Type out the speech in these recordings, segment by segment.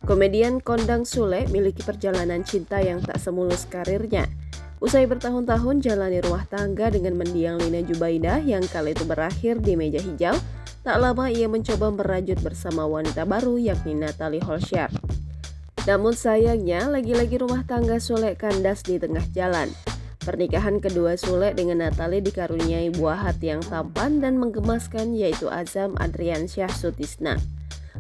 Komedian kondang Sule miliki perjalanan cinta yang tak semulus karirnya. Usai bertahun-tahun jalani rumah tangga dengan mendiang Lina Jubaidah yang kali itu berakhir di meja hijau, tak lama ia mencoba merajut bersama wanita baru yakni Natalie Holscher. Namun sayangnya, lagi-lagi rumah tangga Sule kandas di tengah jalan. Pernikahan kedua Sule dengan Natalie dikaruniai buah hati yang tampan dan menggemaskan, yaitu Azam Adriansyah Sutisna.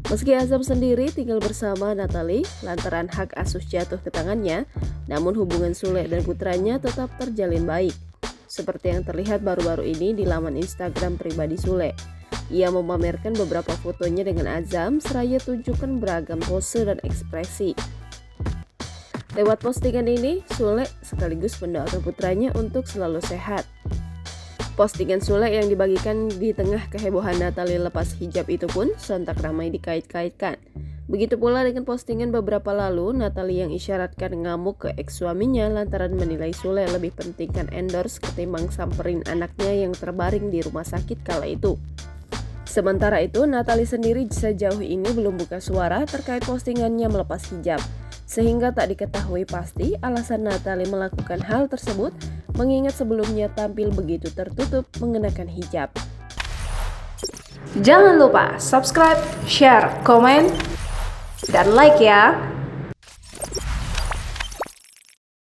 Meski Azam sendiri tinggal bersama Natalie lantaran hak asuh jatuh ke tangannya, namun hubungan Sule dan putranya tetap terjalin baik. Seperti yang terlihat baru-baru ini di laman Instagram pribadi Sule. Ia memamerkan beberapa fotonya dengan Azam seraya tunjukkan beragam pose dan ekspresi. Lewat postingan ini, Sule sekaligus mendoakan putranya untuk selalu sehat. Postingan Sule yang dibagikan di tengah kehebohan Natalie lepas hijab itu pun sontak ramai dikait-kaitkan. Begitu pula dengan postingan beberapa lalu, Natalie yang isyaratkan ngamuk ke ex-suaminya lantaran menilai Sule lebih pentingkan endorse ketimbang samperin anaknya yang terbaring di rumah sakit kala itu. Sementara itu, Natalie sendiri sejauh ini belum buka suara terkait postingannya melepas hijab. Sehingga tak diketahui pasti alasan Natalie melakukan hal tersebut, mengingat sebelumnya tampil begitu tertutup mengenakan hijab. Jangan lupa subscribe, share, komen, dan like ya!